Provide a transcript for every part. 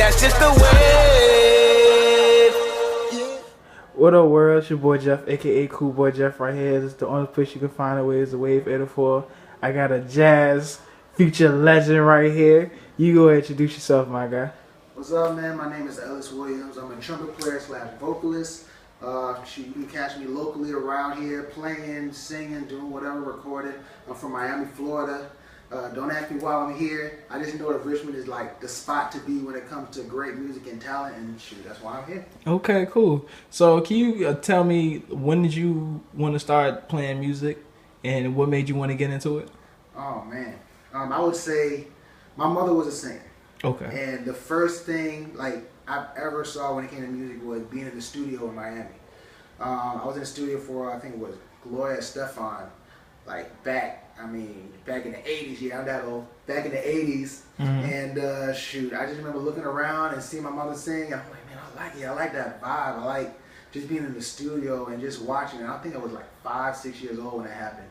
that's just the way. What up, world? It's your boy Jeff, aka Cool Boy Jeff, right here. This is the only place you can find a way is the Wave 804. I got a jazz future legend right here. You go ahead and introduce yourself, my guy. What's up, man? My name is Ellis Williams. I'm a trumpet player / vocalist. You can catch me locally around here, playing, singing, doing whatever, recording. I'm from Miami, Florida. Don't ask me why I'm here. I just know that Richmond is like the spot to be when it comes to great music and talent, and shoot, that's why I'm here. Okay, cool. So can you tell me, when did you want to start playing music, and what made you want to get into it? Oh, man. I would say my mother was a singer. Okay. And the first thing like I've ever saw when it came to music was being in the studio in Miami. I was in the studio for, I think it was Gloria Estefan, like back in the 80s. Yeah, I'm that old. Back in the 80s. Mm-hmm. And shoot, I just remember looking around and seeing my mother sing, and I'm like, man, I like it. I like that vibe. I like just being in the studio and just watching it. I think I was like 5-6 years old when it happened.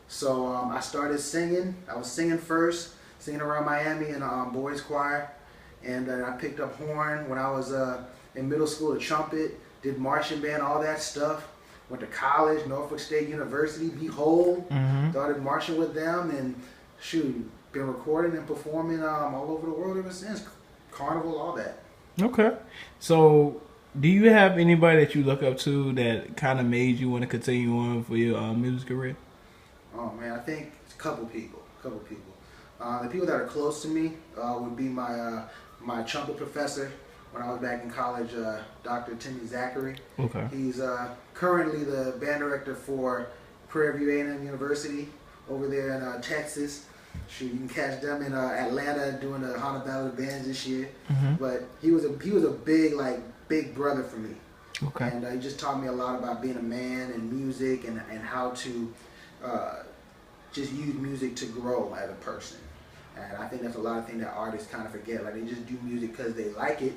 So I started singing. I was singing first, singing around Miami in a boys choir. And I picked up horn when I was in middle school, the trumpet, did marching band, all that stuff. Went to college, Norfolk State University, Behold, started marching with them, and shoot, been recording and performing all over the world ever since. Carnival, all that. Okay. So do you have anybody that you look up to that kind of made you want to continue on for your music career? Oh man, I think it's a couple people. The people that are close to me would be my trumpet professor when I was back in college, Dr. Timmy Zachary. Okay. He's currently the band director for Prairie View A&M University over there in Texas. Shoot, you can catch them in Atlanta doing the Honda Battle of the Bands this year. But he was a big brother for me. Okay. And he just taught me a lot about being a man and music and how to just use music to grow as a person. And I think that's a lot of things that artists kind of forget. Like, they just do music because they like it.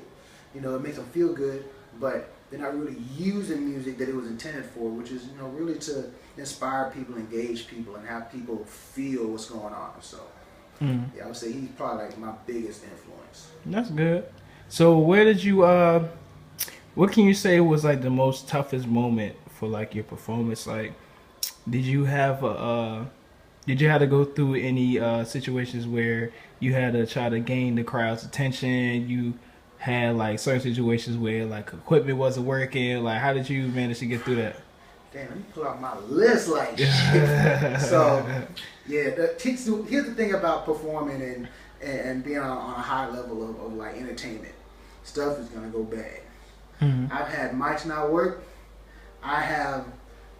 You know, it makes them feel good, but they're not really using music that it was intended for, which is, really to inspire people, engage people, and have people feel what's going on. So, yeah, I would say he's probably like my biggest influence. That's good. So where did you, what can you say was like the most toughest moment for like your performance? Like, did you have to go through any situations where you had to try to gain the crowd's attention? You had like certain situations where like equipment wasn't working. Like, how did you manage to get through that? Damn, let me pull out my list like shit. So, yeah, here's the thing about performing and being on a high level of like entertainment. Stuff is gonna go bad. I've had mics not work. I have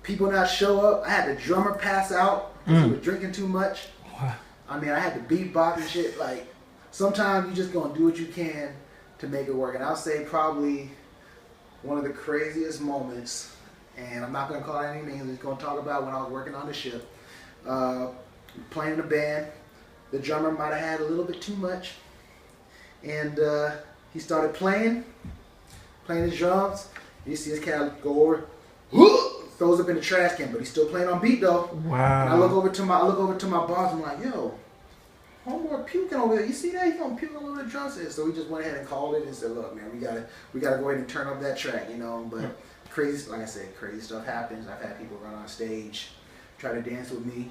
people not show up. I had the drummer pass out because he was drinking too much. Wow. I mean, I had to beatbox and shit. Like, sometimes you just gonna do what you can to make it work. And I'll say probably one of the craziest moments, and I'm not gonna call out any names, I'm just gonna talk about when I was working on the ship. Playing in a band, the drummer might have had a little bit too much, and he started playing his drums. You see his cat go over, throws up in the trash can, but he's still playing on beat though. Wow. And I look over to my boss. I'm like, yo, homeboy puking over there. You see that? He's gonna puke all over the drum set. So we just went ahead and called it and said, look, man, we gotta go ahead and turn up that track, But crazy, like I said, crazy stuff happens. I've had people run on stage, try to dance with me.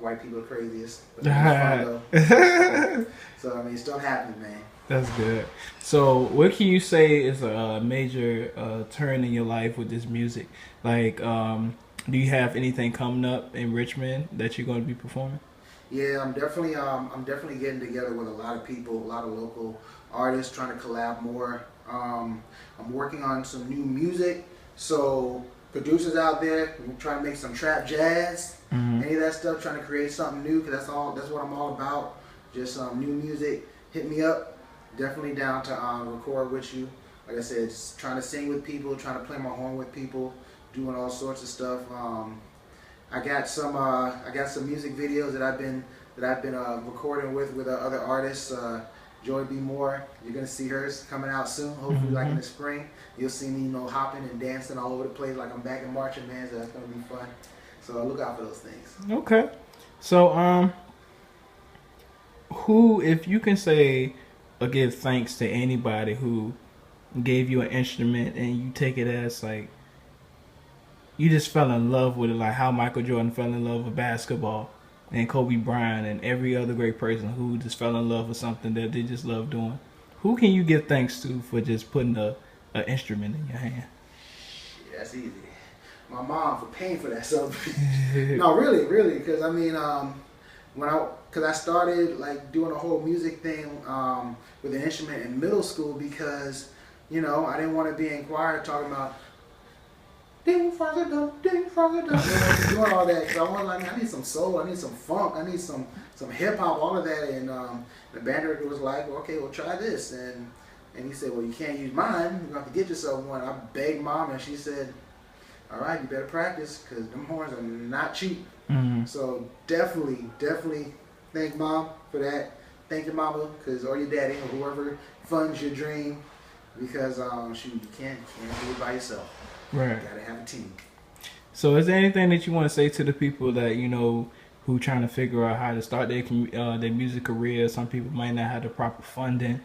White people are craziest. But it's fun though. So I mean, stuff happens, man. That's good. So what can you say is a major turn in your life with this music? Like, do you have anything coming up in Richmond that you're going to be performing? Yeah, I'm definitely getting together with a lot of people, a lot of local artists, trying to collab more. I'm working on some new music, so producers out there, we're trying to make some trap jazz, any of that stuff, trying to create something new, because that's what I'm all about. Just new music. Hit me up. Definitely down to record with you. Like I said, just trying to sing with people, trying to play my horn with people, doing all sorts of stuff. I got some music videos that I've been recording with other artists. Joy B. Moore, you're gonna see hers coming out soon. Hopefully, like in the spring, you'll see me, hopping and dancing all over the place like I'm back in marching band. So that's gonna be fun. So look out for those things. Okay. So who, if you can say or give thanks to anybody who gave you an instrument and you take it as like you just fell in love with it, like how Michael Jordan fell in love with basketball, and Kobe Bryant, and every other great person who just fell in love with something that they just love doing? Who can you give thanks to for just putting an instrument in your hand? Yeah, that's easy. My mom for paying for that stuff. No, really, because I mean, because I started like doing a whole music thing with an instrument in middle school because, you know, I didn't want to be in choir talking about ding froggy dum, doing all that. Because I want, like, I need some soul, I need some funk, I need some hip hop, all of that. And the band director was like, well, okay, well, try this. And he said, well, you can't use mine. You're going to have to get yourself one. I begged Mom, and she said, all right, you better practice because them horns are not cheap. Mm-hmm. So definitely thank Mom for that. Thank your mama, or your daddy, or whoever funds your dream, because shoot, you can't do it by yourself. Right. You gotta have a team. So is there anything that you want to say to the people that, you know, who trying to figure out how to start their music career? Some people might not have the proper funding.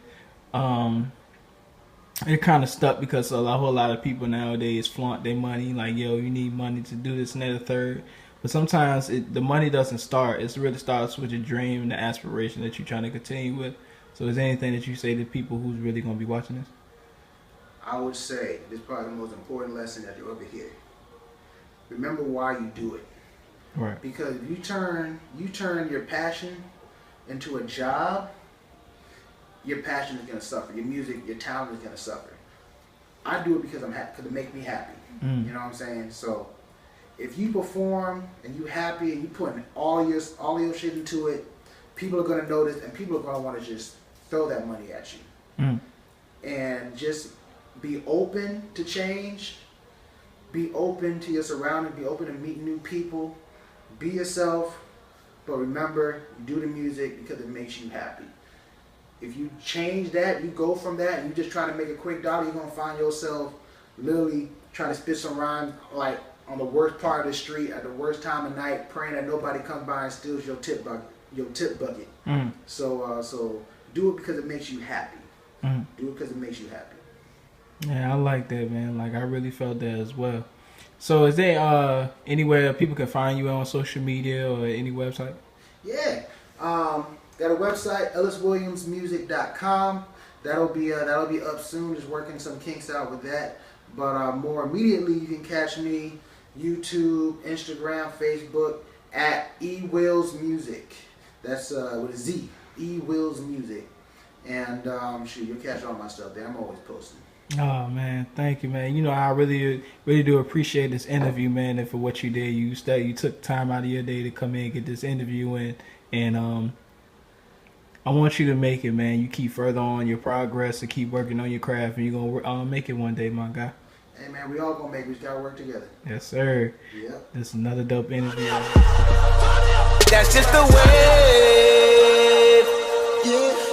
They're kind of stuck because a whole lot of people nowadays flaunt their money. Like, yo, you need money to do this and that, the third. But sometimes the money doesn't start. It really starts with your dream and the aspiration that you're trying to continue with. So is there anything that you say to people who's really going to be watching this? I would say this is probably the most important lesson that you'll ever hear. Remember why you do it. Right. Because if you turn your passion into a job, your passion is going to suffer. Your music, your talent is going to suffer. I do it because I'm happy, because it makes me happy. You know what I'm saying? So if you perform and you happy and you putting all your shit into it, people are going to notice, and people are going to want to just throw that money at you. And just be open to change. Be open to your surroundings. Be open to meeting new people. Be yourself. But remember, you do the music because it makes you happy. If you change that, you go from that, and you just try to make a quick dollar, you're going to find yourself literally trying to spit some rhymes like on the worst part of the street at the worst time of night, praying that nobody comes by and steals your tip bucket. So do it because it makes you happy. Do it because it makes you happy. Yeah, I like that, man. Like, I really felt that as well. So is there anywhere people can find you on social media or any website? Yeah. Got a website, elliswilliamsmusic.com. That'll be up soon. Just working some kinks out with that. But more immediately, you can catch me YouTube, Instagram, Facebook at eWillsmusic. That's with a Z. eWillsmusic. And you'll catch all my stuff there. I'm always posting. Oh man, thank you, man. You know, I really do appreciate this interview, man, and for what you did. You took time out of your day to come in and get this interview in, and I want you to make it, man. You keep further on your progress and keep working on your craft, and you're gonna make it one day, my guy. Hey man, we all gonna make it. We just gotta work together. Yes, sir. Yep. This is another dope interview. That's just the way. Yeah.